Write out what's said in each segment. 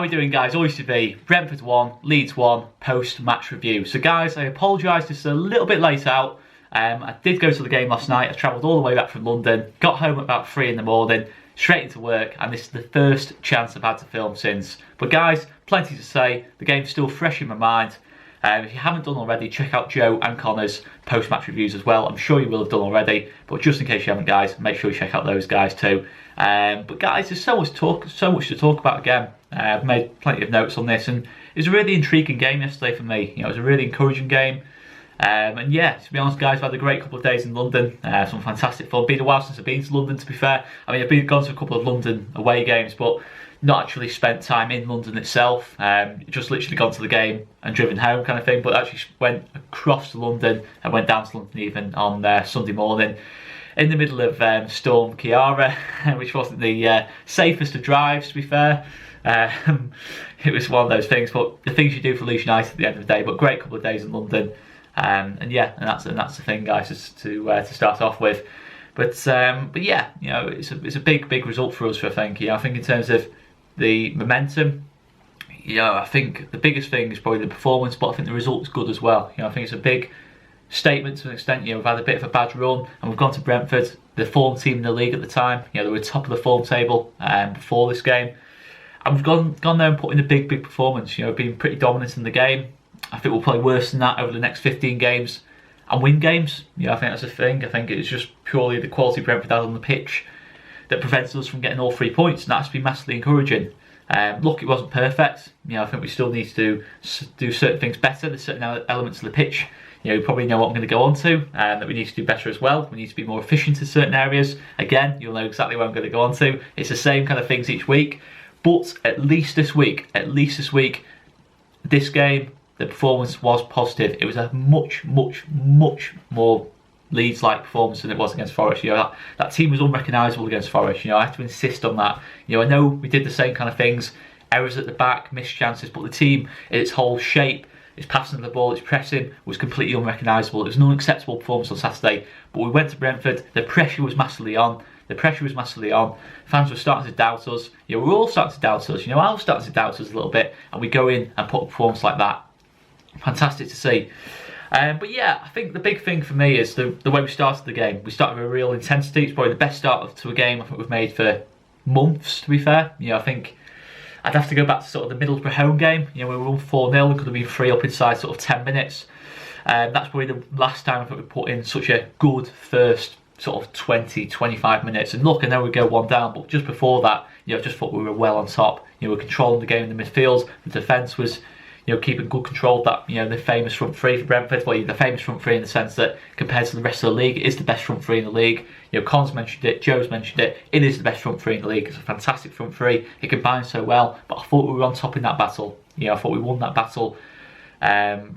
How are we doing, guys? ALTV, Brentford 1, Leeds 1, post-match review. So guys, I apologise, just a little bit late out. I did go to the game last night. I travelled all the way back from London, got home at about 3 in the morning, straight into work, and this is the first chance I've had to film since. But guys, plenty to say. The game's still fresh in my mind. If you haven't done already, check out Joe and Conor's post-match reviews as well. I'm sure you will have done already, but just in case you haven't, guys, make sure you check out those guys too. But guys, there's so much to talk about again. I've made plenty of notes on this, and it was a really intriguing game yesterday for me. You know, it was a really encouraging game. And yeah, to be honest, guys, I've had a great couple of days in London. Some fantastic fun. Been a while since I've been to London, to be fair. I mean, I've gone to a couple of London away games, but not actually spent time in London itself. Just literally gone to the game and driven home kind of thing, but actually went across to London and went down to London even on Sunday morning in the middle of Storm Ciara, which wasn't the safest of drives, to be fair. It was one of those things, but the things you do for Leeds United at the end of the day. But great couple of days in London, and yeah, and that's the thing, guys, is to start off with. But yeah, you know, it's a big result for us. I think, you know, I think in terms of the momentum, you know, I think the biggest thing is probably the performance, but I think the result's good as well. You know, I think it's a big statement to an extent. You know, we've had a bit of a bad run, and we've gone to Brentford, the form team in the league at the time. You know, they were top of the form table before this game. And we've gone there and put in a big performance, you know, being pretty dominant in the game. I think we'll play worse than that over the next 15 games and win games. You know, I think that's the thing. I think it's just purely the quality Brentford has on the pitch that prevents us from getting all 3 points, and that's been massively encouraging. Look, it wasn't perfect. You know, I think we still need to do certain things better. There's certain elements of the pitch, you know, you probably know what I'm going to go on to, that we need to do better as well. We need to be more efficient in certain areas. Again, you'll know exactly what I'm going to go on to. It's the same kind of things each week. But at least this week, this game, the performance was positive. It was a much more Leeds-like performance than it was against Forest. You know, that team was unrecognisable against Forest. You know, I have to insist on that. You know, I know we did the same kind of things, errors at the back, missed chances, but the team in its whole shape, its passing the ball, its pressing, was completely unrecognisable. It was an unacceptable performance on Saturday. But we went to Brentford. The pressure was massively on. Fans were starting to doubt us. You know, we're all starting to doubt us. You know, I was starting to doubt us a little bit, and we go in and put a performance like that. Fantastic to see. But yeah, I think the big thing for me is the way we started the game. We started with a real intensity. It's probably the best start to a game I think we've made for months, to be fair. You know, I think I'd have to go back to sort of the Middlesbrough home game. You know, we were 4-0 and could have been 3 up inside sort of 10 minutes. That's probably the last time I think we put in such a good first sort of 20-25 minutes. And look, I know we go 1 down, but just before that, you know, I just thought we were well on top. You know, we're controlling the game in the midfield. The defence was, you know, keeping good control of that, you know, the famous front three for Brentford. Well, the famous front three in the sense that compared to the rest of the league, it is the best front three in the league. You know, Conor's mentioned it, Joe's mentioned it. It is the best front three in the league. It's a fantastic front three. It combines so well. But I thought we were on top in that battle. You know, I thought we won that battle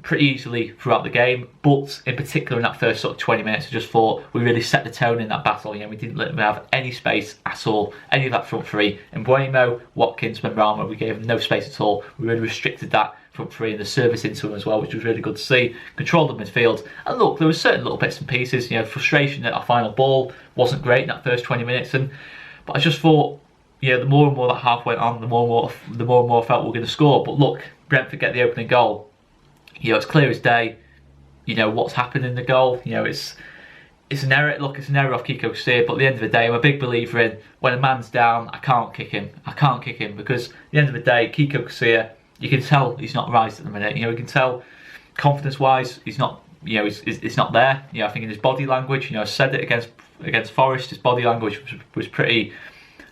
pretty easily throughout the game, but in particular in that first sort of 20 minutes, I just thought we really set the tone in that battle. You know, we didn't let them have any space at all, any of that front three. And Wainman, Watkins, Marriot, we gave them no space at all. We really restricted that front three and the service into them as well, which was really good to see. Controlled the midfield, and look, there were certain little bits and pieces. You know, frustration that our final ball wasn't great in that first 20 minutes, but I just thought, you know, the more and more that half went on, the more and more I felt we were going to score. But look, Brentford get the opening goal. You know, it's clear as day, you know, what's happened in the goal. You know, it's an error. Look, it's an error off Kiko Costa, but at the end of the day, I'm a big believer in when a man's down, I can't kick him. Because at the end of the day, Kiko Costa, you can tell he's not right at the minute. You know, you can tell confidence-wise, he's not, you know, it's not there. You know, I think in his body language, you know, I said it against Forest, his body language was pretty,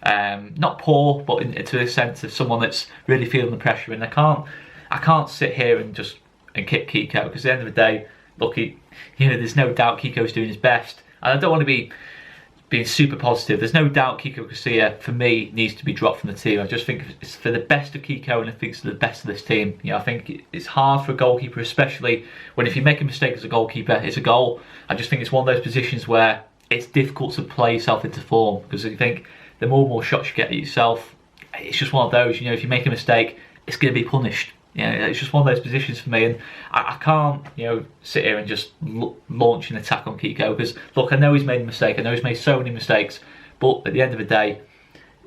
not poor, but to the sense of someone that's really feeling the pressure. And I can't sit here and kick Kiko, because at the end of the day, look, you know, there's no doubt Kiko's doing his best, and I don't want to be being super positive. There's no doubt Kiko Costa, for me, needs to be dropped from the team. I just think it's for the best of Kiko, and I think it's for the best of this team. You know, I think it's hard for a goalkeeper, especially when if you make a mistake as a goalkeeper, it's a goal. I just think it's one of those positions where it's difficult to play yourself into form, because you think the more and more shots you get at yourself, it's just one of those, you know, if you make a mistake, it's going to be punished. You know, it's just one of those positions for me, and I can't, you know, sit here and just launch an attack on Kiko, because look, I know he's made a mistake, I know he's made so many mistakes, but at the end of the day,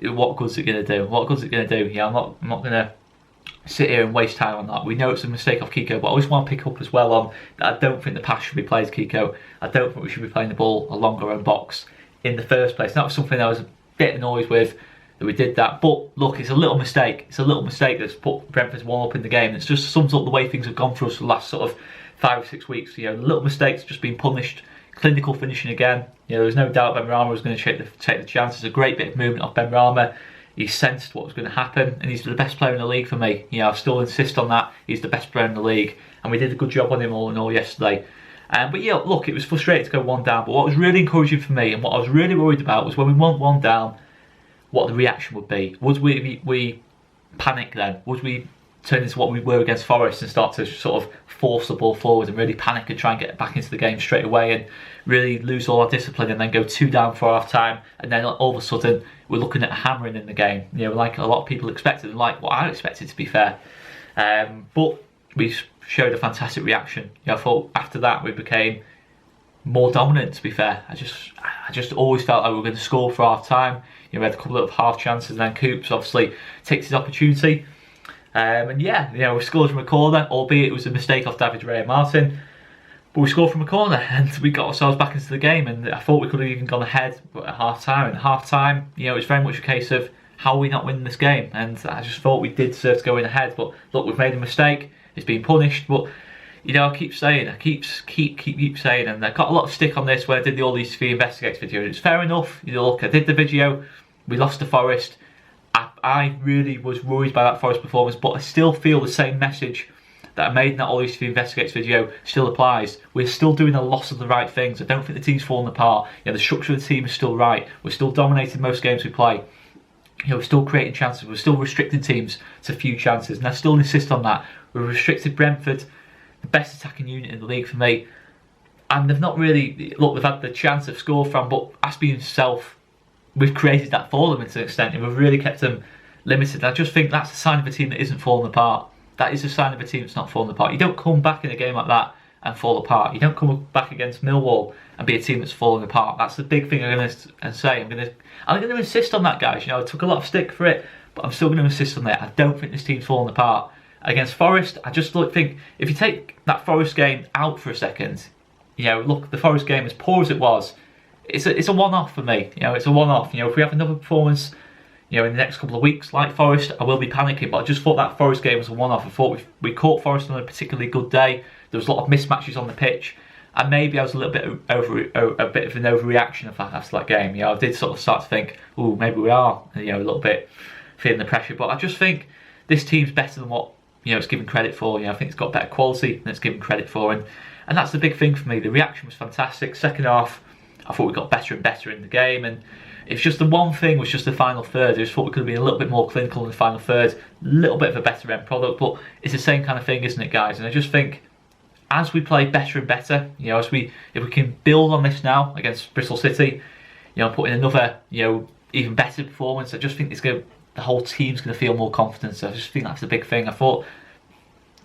what good's it going to do? What good's it going to do? You know, I'm not going to sit here and waste time on that. We know it's a mistake off Kiko, but I always want to pick up as well on that I don't think the pass should be played to Kiko. I don't think we should be playing the ball along our own box in the first place. And that was something I was a bit annoyed with, that we did that. But look, it's a little mistake. It's a little mistake that's put Brentford's 1-up in the game. It just sums up the way things have gone for us for the last sort of 5 or 6 weeks. You know, little mistakes just being punished. Clinical finishing again. You know, there was no doubt Benrahma was going to take the chance. It's a great bit of movement off Benrahma. He sensed what was going to happen, and he's the best player in the league for me. You know, I still insist on that. He's the best player in the league, and we did a good job on him all in all yesterday. But yeah, look, it was frustrating to go 1 down. But what was really encouraging for me, and what I was really worried about, was when we went 1 down, what the reaction would be. Would we panic then? Would we turn into what we were against Forest and start to sort of force the ball forward and really panic and try and get back into the game straight away and really lose all our discipline and then go 2 down for half time, and then all of a sudden we're looking at hammering in the game, you know, like a lot of people expected, and like what I expected, to be fair. But we showed a fantastic reaction. You know, I thought after that we became more dominant, to be fair. I just always felt like we were going to score for half time. You know, we had a couple of half chances, and then Coops obviously takes his opportunity. And yeah, you know, we scored from a corner, albeit it was a mistake off David Ray and Martin. But we scored from a corner, and we got ourselves back into the game, and I thought we could have even gone ahead at half-time. And half-time, you know, it's very much a case of how are we not winning this game, and I just thought we did deserve to go in ahead. But look, we've made a mistake, it's been punished, but you know, I keep saying, and I got a lot of stick on this when I did the All Leeds TV Investigates video, and it's fair enough. You know, look, I did the video, we lost to Forest. I really was worried by that Forest performance, but I still feel the same message that I made in that All Leeds TV Investigates video still applies. We're still doing a lot of the right things. I don't think the team's fallen apart. You know, the structure of the team is still right. We're still dominating most games we play. You know, we're still creating chances. We're still restricting teams to few chances, and I still insist on that. We've restricted Brentford, the best attacking unit in the league for me, and they've not really, look, they've had the chance of score from, but Aspie himself, we've created that for them to an extent, and we've really kept them limited. And I just think that's a sign of a team that isn't falling apart. That is a sign of a team that's not falling apart. You don't come back in a game like that and fall apart. You don't come back against Millwall and be a team that's falling apart. That's the big thing I'm going to say. I'm going to insist on that, guys. You know, I took a lot of stick for it, but I'm still going to insist on that. I don't think this team's falling apart. Against Forest, I just think if you take that Forest game out for a second, you know, look, the Forest game, as poor as it was, it's a one-off for me. You know, it's a one-off. You know, if we have another performance, you know, in the next couple of weeks like Forest, I will be panicking. But I just thought that Forest game was a one-off. I thought we caught Forest on a particularly good day. There was a lot of mismatches on the pitch, and maybe I was a little bit a bit of an overreaction after that game. You know, I did sort of start to think, oh, maybe we are, you know, a little bit feeling the pressure. But I just think this team's better than what, you know, it's given credit for. You know, I think it's got better quality than it's given credit for, and that's the big thing for me. The reaction was fantastic. Second half, I thought we got better and better in the game, and it's just the one thing was just the final third. I just thought we could have been a little bit more clinical in the final third, a little bit of a better end product, but it's the same kind of thing, isn't it, guys? And I just think as we play better and better, you know, if we can build on this now against Bristol City, you know, put in another, you know, even better performance, I just think the whole team's going to feel more confident. So I just think that's the big thing. I thought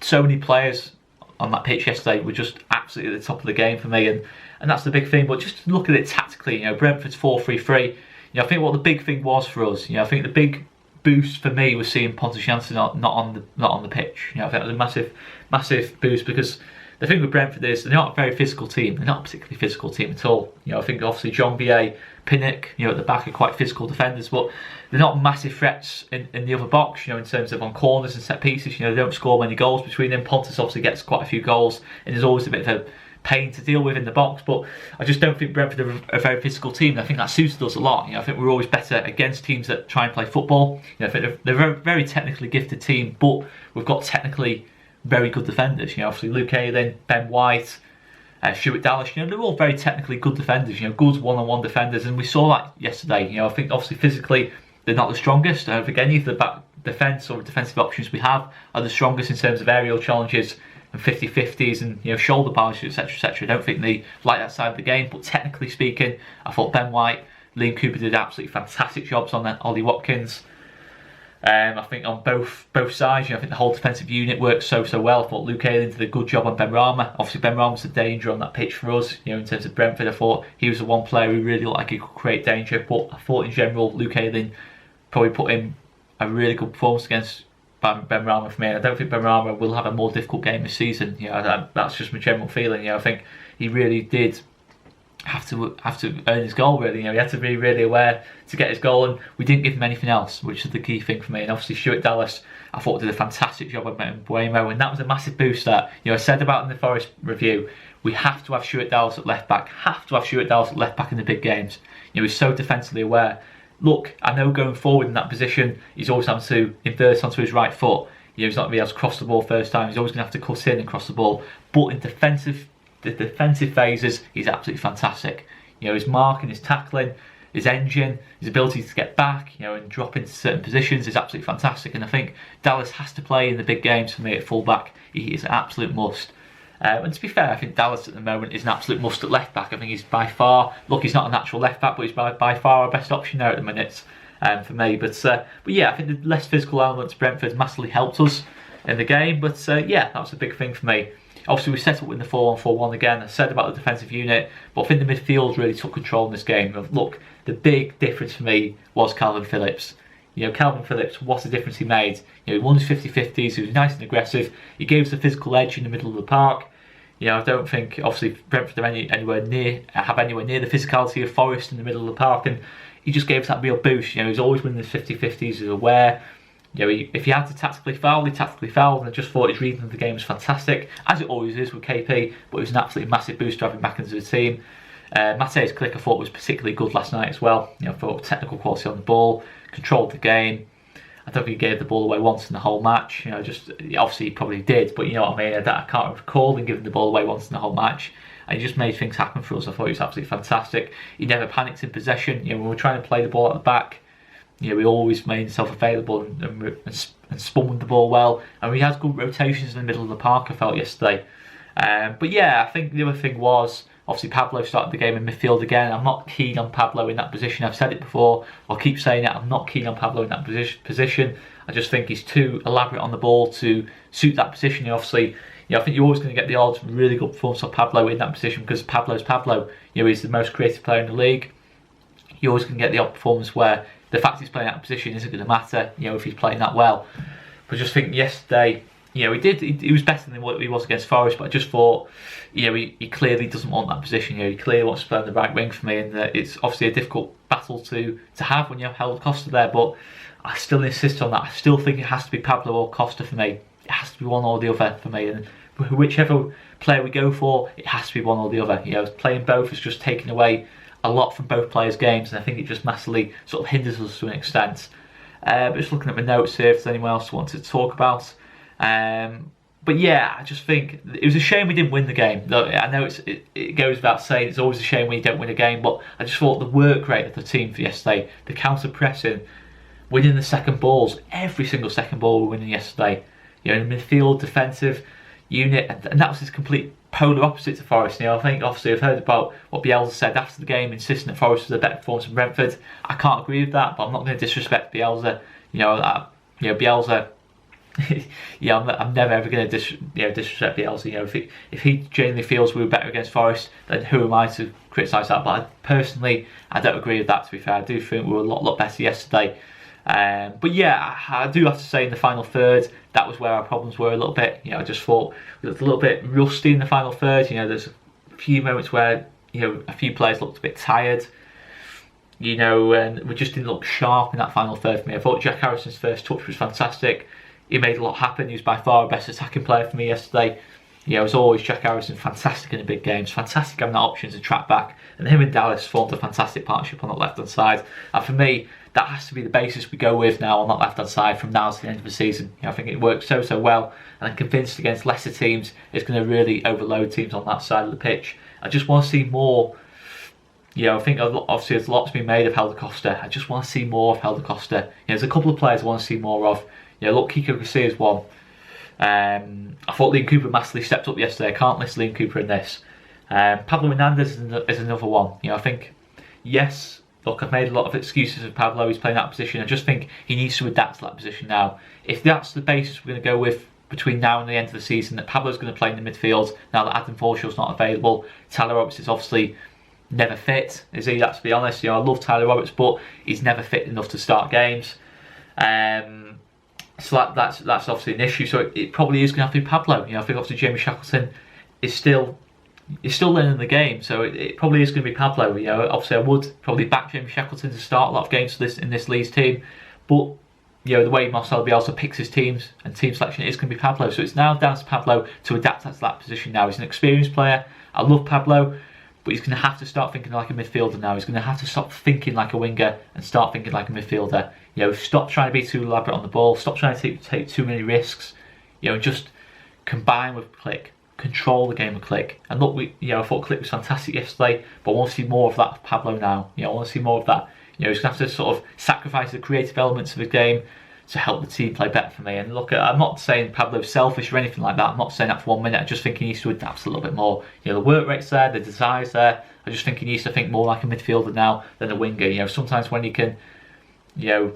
so many players on that pitch yesterday were just absolutely at the top of the game for me, and that's the big thing. But just look at it tactically, you know, Brentford's 4-3-3. You know, I think what the big thing was for us, you know, I think the big boost for me was seeing Pontus Jansson not on the pitch. You know, I think it was a massive boost, because the thing with Brentford is they're not a very physical team. They're not a particularly physical team at all. You know, I think obviously John B.A., Pinnock, you know, at the back are quite physical defenders, but they're not massive threats in the other box, you know, in terms of on corners and set pieces. You know, they don't score many goals between them. Pontus obviously gets quite a few goals, and there's always a bit of a pain to deal with in the box, but I just don't think Brentford are a very physical team, and I think that suited us a lot. You know, I think we're always better against teams that try and play football. You know, I think they're a very technically gifted team, but we've got technically very good defenders. You know, obviously Luke Ayling, Ben White, Stuart Dallas, you know, they're all very technically good defenders, you know, good one-on-one defenders, and we saw that yesterday. You know, I think obviously physically they're not the strongest. I don't think any of the back defence or defensive options we have are the strongest in terms of aerial challenges and 50-50s and, you know, shoulder passes, etc. I don't think they like that side of the game, but technically speaking, I thought Ben White, Liam Cooper did absolutely fantastic jobs on that. Ollie Watkins, I think on both sides, you know, I think the whole defensive unit worked so well. I thought Luke Ayling did a good job on Benrahma. Obviously Benrahma's a danger on that pitch for us, you know, in terms of Brentford. I thought he was the one player who really looked like he could create danger, but I thought in general Luke Ayling probably put in a really good performance against Benrahma for me. I don't think Benrahma will have a more difficult game this season. You know, that's just my general feeling. You know, I think he really did have to earn his goal. Really, you know, he had to be really aware to get his goal, and we didn't give him anything else, which is the key thing for me. And obviously, Stuart Dallas, I thought did a fantastic job of Wainman, and that was a massive boost. That, you know, I said about in the Forest review, we have to have Stuart Dallas at left back. Have to have Stuart Dallas at left back in the big games. You know, he's so defensively aware. Look, I know going forward in that position, he's always having to invert onto his right foot. You know, he's not going to be able to cross the ball first time. He's always going to have to cut in and cross the ball. But in the defensive phases, he's absolutely fantastic. You know, his marking, his tackling, his engine, his ability to get back, you know, and drop into certain positions is absolutely fantastic. And I think Dallas has to play in the big games for me at full-back. He is an absolute must. And to be fair, I think Dallas at the moment is an absolute must at left back. I think he's by far, look, he's not a natural left back, but he's by far our best option there at the minute for me. But yeah, I think the less physical elements Brentford massively helped us in the game. But yeah, that was a big thing for me. Obviously, we set up in the 4-1-4-1 again. I said about the defensive unit, but I think the midfield really took control in this game. Look, the big difference for me was Calvin Phillips. You know, Calvin Phillips, what a difference he made. You know, he won his 50-50s, he was nice and aggressive. He gave us a physical edge in the middle of the park. You know, I don't think, obviously, Brentford are anywhere near the physicality of Forest in the middle of the park, and he just gave us that real boost. You know, he's always winning his 50-50s, he's aware. You know, if he had to tactically foul, he tactically fouled, and I just thought his reading of the game was fantastic, as it always is with KP, but it was an absolutely massive boost to have him back into the team. Mate's click I thought was particularly good last night as well. You know, I thought technical quality on the ball, controlled the game. I don't think he gave the ball away once in the whole match. You know, just obviously he probably did, but you know what I mean. I can't recall him giving the ball away once in the whole match. And he just made things happen for us. I thought he was absolutely fantastic. He never panicked in possession. You know, when we're trying to play the ball at the back, you know, he always made himself available and spun with the ball well. And we had good rotations in the middle of the park, I felt, yesterday. But yeah, I think the other thing was, obviously Pablo started the game in midfield again. I'm not keen on Pablo in that position. I've said it before. I'll keep saying it. I'm not keen on Pablo in that position. I just think he's too elaborate on the ball to suit that position. You know, obviously, you know, I think you're always going to get the odd really good performance of Pablo in that position because Pablo's Pablo. You know, he's the most creative player in the league. You're always going to get the odd performance where the fact he's playing that position isn't going to matter, you know, if he's playing that well. But I just think yesterday, you know, he was better than what he was against Forest, but I just thought, you know, he clearly doesn't want that position. You know, he clearly wants to play on the right wing for me, and it's obviously a difficult battle to have when you have held Costa there, but I still insist on that. I still think it has to be Pablo or Costa for me. It has to be one or the other for me, and whichever player we go for, it has to be one or the other. You know, playing both is just taking away a lot from both players' games, and I think it just massively sort of hinders us to an extent. But just looking at my notes here, if there's anyone else who wanted to talk about. But yeah, I just think it was a shame we didn't win the game. I know it goes without saying, it's always a shame when you don't win a game, but I just thought the work rate of the team for yesterday, the counter pressing, winning the second balls, every single second ball we were winning yesterday. You know, in the midfield, defensive unit, and that was his complete polar opposite to Forest. You know, I think obviously I've heard about what Bielsa said after the game, insisting that Forest was a better performance than Brentford. I can't agree with that, but I'm not going to disrespect Bielsa. You know, Bielsa. Yeah, I'm never ever going to disrespect Bielsa. You know, if he genuinely feels we were better against Forest, then who am I to criticise that? But I don't agree with that. To be fair, I do think we were a lot better yesterday. But yeah, I do have to say in the final third, that was where our problems were a little bit. You know, I just thought we looked a little bit rusty in the final third. You know, there's a few moments where, you know, a few players looked a bit tired. You know, and we just didn't look sharp in that final third for me. I thought Jack Harrison's first touch was fantastic. He made a lot happen. He was by far our best attacking player for me yesterday. You know, as always, Jack Harrison, fantastic in the big games, fantastic having that option to track back, and him and Dallas formed a fantastic partnership on that left-hand side. And for me, that has to be the basis we go with now on that left-hand side from now to the end of the season. You know, I think it works so well, and I'm convinced against lesser teams, it's going to really overload teams on that side of the pitch. I just want to see more. You know, I think obviously there's a lot to be made of Helder Costa. I just want to see more of Helder Costa. You know, there's a couple of players I want to see more of. You know, look, Kiko Garcia's one. I thought Liam Cooper massively stepped up yesterday. I can't list Liam Cooper in this. Pablo Hernandez is another one. You know, I think, yes, look, I've made a lot of excuses for Pablo. He's playing that position. I just think he needs to adapt to that position now. If that's the basis we're going to go with between now and the end of the season, that Pablo's going to play in the midfield, now that Adam Forshaw's not available. Tyler Roberts is obviously never fit, is he? Let's be honest. You know, I love Tyler Roberts, but he's never fit enough to start games. So that's obviously an issue. So it probably is going to have to be Pablo. You know, I think obviously Jamie Shackleton is still learning the game, so it probably is going to be Pablo. You know, obviously I would probably back Jamie Shackleton to start a lot of games for in this Leeds team, but you know, the way Marcel Bielsa picks his teams and team selection, is going to be Pablo. So it's now down to Pablo to adapt to that position now. He's an experienced player. I love Pablo, but he's going to have to start thinking like a midfielder now. He's going to have to stop thinking like a winger and start thinking like a midfielder. You know, stop trying to be too elaborate on the ball. Stop trying to take too many risks. You know, just combine with Click. Control the game with Click. And look, I thought Click was fantastic yesterday, but I want to see more of that of Pablo now. You know, I want to see more of that. You know, he's going to have to sort of sacrifice the creative elements of the game to help the team play better for me. And look, I'm not saying Pablo's selfish or anything like that. I'm not saying that for 1 minute. I just think he needs to adapt a little bit more. You know, the work rate's there, the desire's there. I just think he needs to think more like a midfielder now than a winger. You know, sometimes when he can, you know,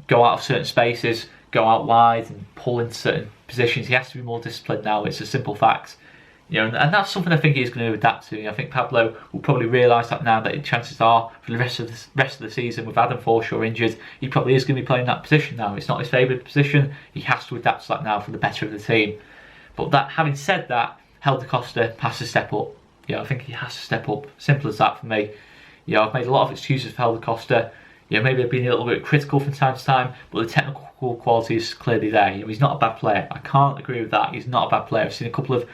go out of certain spaces, go out wide and pull into certain positions, he has to be more disciplined now. It's a simple fact. You know, and that's something I think he's going to adapt to. You know, I think Pablo will probably realise that now, that chances are for the rest of the season, with Adam Forshaw injured, he probably is going to be playing that position now. It's not his favourite position. He has to adapt to that now for the better of the team. But that, having said that, Helder Costa has to step up. You know, I think he has to step up. Simple as that for me. You know, I've made a lot of excuses for Helder Costa. You know, maybe I've been a little bit critical from time to time, but the technical quality is clearly there. You know, he's not a bad player. I can't agree with that. He's not a bad player. I've seen a couple of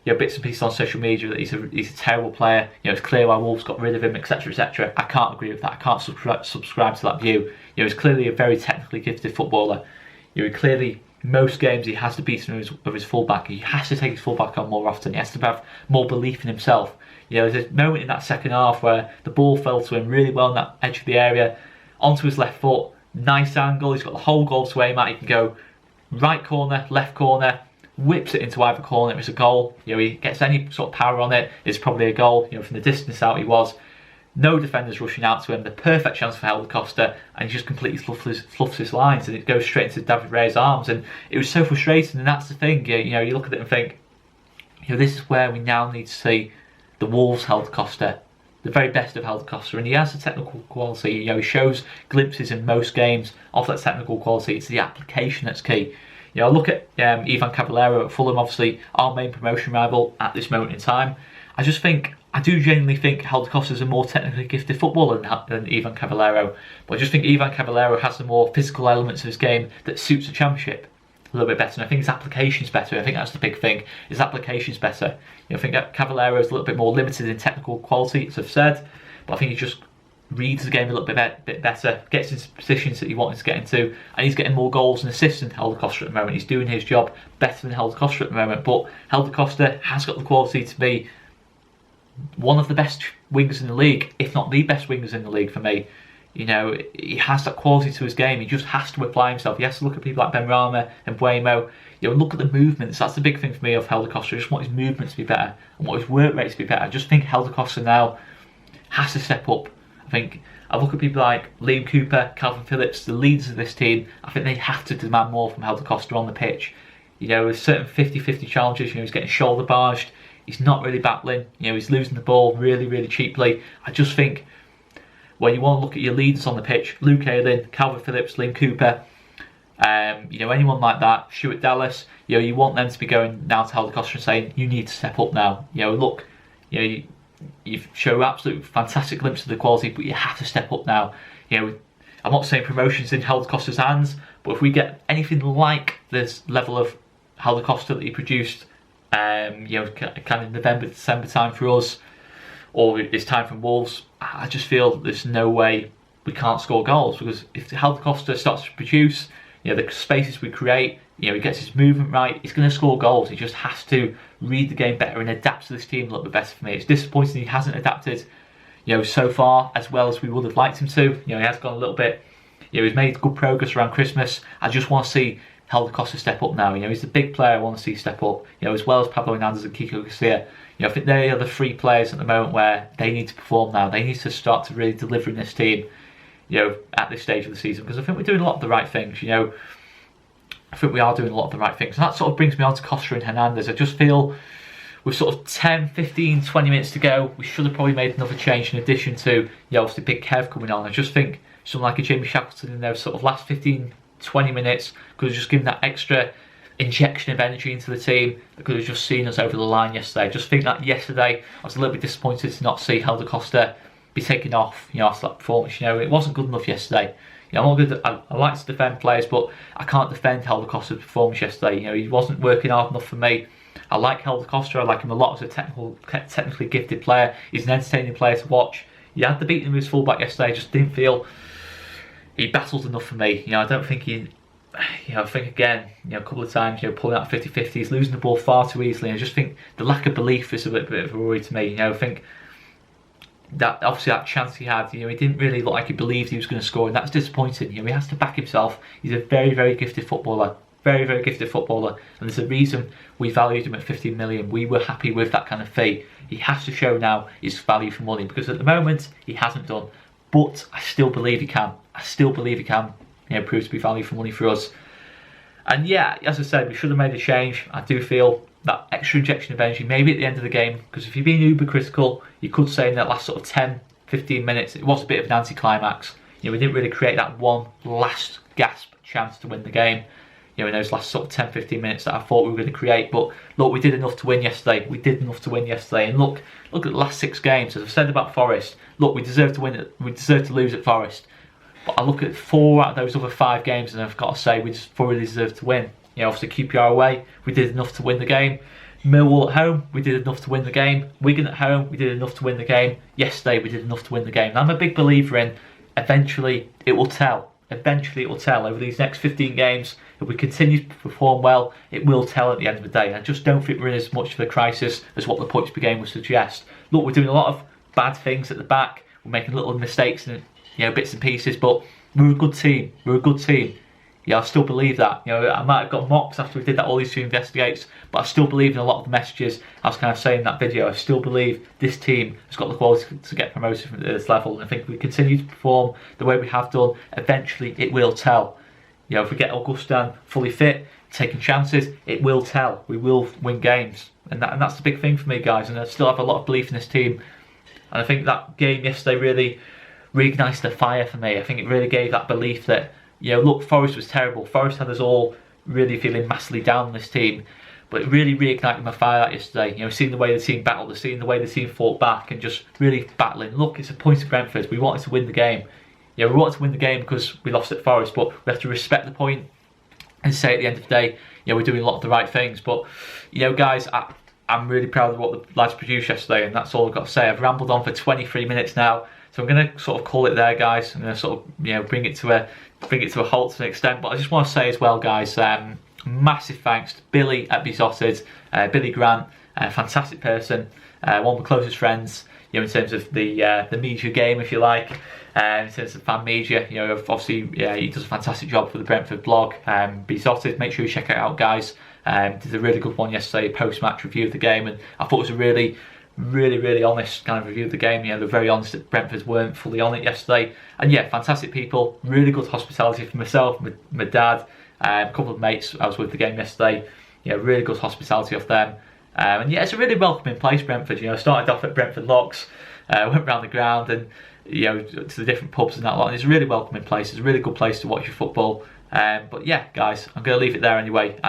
bits and pieces on social media that he's a terrible player. You know, it's clear why Wolves got rid of him, etc., etc. I can't agree with that. I can't subscribe to that view. You know, he's clearly a very technically gifted footballer. You know, clearly most games he has to beat of his fullback. He has to take his fullback on more often. He has to have more belief in himself. You know, there's a moment in that second half where the ball fell to him really well in that edge of the area, onto his left foot, nice angle. He's got the whole goal to aim at. He can go right corner, left corner, whips it into either corner. It's a goal. You know, he gets any sort of power on it, it's probably a goal. You know, from the distance out, he was. No defenders rushing out to him. The perfect chance for Helder Costa, and he just completely fluffs his lines, and it goes straight into David Raya's arms. And it was so frustrating. And that's the thing. You know, you look at it and think, you know, this is where we now need to see the Wolves Helder Costa, the very best of Helder Costa, and he has the technical quality. You know, he shows glimpses in most games of that technical quality. It's the application that's key. You know, I look at Ivan Caballero at Fulham, obviously our main promotion rival at this moment in time. I do genuinely think Helder Costa is a more technically gifted footballer than Ivan Caballero, but I just think Ivan Caballero has the more physical elements of his game that suits the Championship a little bit better, and I think his application's better. I think that's the big thing. His application's better. You know, I think that Caballero is a little bit more limited in technical quality, as I've said, but I think he just reads the game a little bit better, gets into positions that he wants to get into, and he's getting more goals and assists than Helder Costa at the moment. He's doing his job better than Helder Costa at the moment, but Helder Costa has got the quality to be one of the best wingers in the league, if not the best wingers in the league for me. You know, he has that quality to his game. He just has to apply himself. He has to look at people like Ben Rama and Wainman. You know, look at the movements. That's the big thing for me of Helder Costa. I just want his movement to be better and want his work rate to be better. I just think Helder Costa now has to step up. I look at people like Liam Cooper, Calvin Phillips, the leaders of this team. I think they have to demand more from Helder Costa on the pitch. You know, with certain 50-50 challenges, you know, he's getting shoulder barged. He's not really battling. You know, he's losing the ball really, really cheaply. I just think when you want to look at your leaders on the pitch, Luke Ayling, Calvin Phillips, Liam Cooper, you know, anyone like that, Stuart Dallas, you know, you want them to be going now to Helder Costa and saying, you need to step up now. You know, look, you know, you've shown absolute fantastic glimpses of the quality, but you have to step up now. You know, I'm not saying promotion's in Helder Costa's hands, but if we get anything like this level of Helder Costa that he produced, you know, kind of November, December time for us, or it's time from Wolves, I just feel there's no way we can't score goals, because if Helder Costa starts to produce, you know, the spaces we create, you know, he gets his movement right, he's going to score goals. He just has to read the game better and adapt to this team a little bit better for me. It's disappointing he hasn't adapted, you know, so far as well as we would have liked him to. You know, he has gone a little bit, you know, he's made good progress around Christmas. I just want to see Helder Costa step up now. You know, he's the big player I want to see step up, you know, as well as Pablo Hernandez and Kiko Garcia. You know, I think they are the three players at the moment where they need to perform now. They need to start to really deliver in this team, you know, at this stage of the season, because I think we're doing a lot of the right things. You know, I think we are doing a lot of the right things. And that sort of brings me on to Costa and Hernandez. I just feel with sort of 10, 15, 20 minutes to go, we should have probably made another change in addition to, you know, obviously Big Kev coming on. I just think someone like a Jamie Shackleton in those sort of last 15, 20 minutes, could have just given that extra injection of energy into the team that could have just seen us over the line yesterday. I just think that yesterday I was a little bit disappointed to not see Helder Costa be taken off, after that performance. It wasn't good enough yesterday. I'm not good. I like to defend players, but I can't defend Helder Costa's performance yesterday. He wasn't working hard enough for me. I like Helder Costa. I like him a lot as a technically gifted player. He's an entertaining player to watch. He had the beating of his fullback yesterday. I just didn't feel he battled enough for me. I don't think he. I think again, a couple of times, pulling out 50-50, he's losing the ball far too easily. I just think the lack of belief is a bit of a worry to me. I think that obviously that chance he had, he didn't really look like he believed he was going to score, and that's disappointing. He has to back himself. He's a very, very gifted footballer. Very, very gifted footballer, and there's a reason we valued him at 15 million. We were happy with that kind of fee. He has to show now his value for money, because at the moment he hasn't done. But I still believe he can. I still believe he can, prove to be value for money for us. And yeah, as I said, we should have made a change. I do feel that extra injection of energy, maybe at the end of the game, because if you're being uber critical, you could say in that last sort of 10-15 minutes, it was a bit of an anticlimax. We didn't really create that one last gasp chance to win the game. In those last sort of 10-15 minutes that I thought we were going to create. But look, we did enough to win yesterday. We did enough to win yesterday. And look at the last 6 games. As I've said about Forest, look, we deserve to win it. We deserve to lose at Forest. But I look at 4 out of those other 5 games, and I've got to say we just thoroughly deserve to win. Obviously QPR away, we did enough to win the game. Millwall at home, we did enough to win the game. Wigan at home, we did enough to win the game. Yesterday, we did enough to win the game. And I'm a big believer in eventually it will tell. Eventually it will tell over these next 15 games. If we continue to perform well, it will tell at the end of the day. I just don't think we're in as much of a crisis as what the points per game would suggest. Look, we're doing a lot of bad things at the back. We're making little mistakes and bits and pieces, but we're a good team. We're a good team. I still believe that. I might have got mocked after we did that all these 2 investigates, but I still believe in a lot of the messages I was kind of saying in that video. I still believe this team has got the quality to get promoted from this level, and I think if we continue to perform the way we have done, eventually it will tell. If we get Augustin fully fit, taking chances, it will tell. We will win games, and that's the big thing for me, guys. And I still have a lot of belief in this team, and I think that game yesterday really reignited the fire for me. I think it really gave that belief that, look, Forest was terrible. Forest had us all really feeling massively down on this team, but it really reignited my fire out yesterday. Seeing the way the team battled, seeing the way the team fought back, and just really battling. Look, it's a point to Brentford. We wanted to win the game. We wanted to win the game because we lost at Forest, but we have to respect the point and say at the end of the day, we're doing a lot of the right things. But, guys, I'm really proud of what the lads produced yesterday, and that's all I've got to say. I've rambled on for 23 minutes now, so I'm going to sort of call it there, guys. I'm going to sort of, bring it to a halt to an extent. But I just want to say as well, guys, massive thanks to Billy at Besotted, Billy Grant, a fantastic person, one of my closest friends, in terms of the media game, if you like. In terms of fan media, obviously, he does a fantastic job for the Brentford blog. Besotted, make sure you check it out, guys. Did a really good one yesterday, post-match review of the game, and I thought it was a really, really honest kind of review of the game. They're very honest that Brentford weren't fully on it yesterday, and fantastic people, really good hospitality for myself, my dad, a couple of mates I was with the game yesterday. Really good hospitality off them, and it's a really welcoming place, Brentford. I started off at Brentford Locks, went around the ground and to the different pubs and that lot, and it's a really welcoming place. It's a really good place to watch your football. But yeah, guys, I'm going to leave it there anyway. And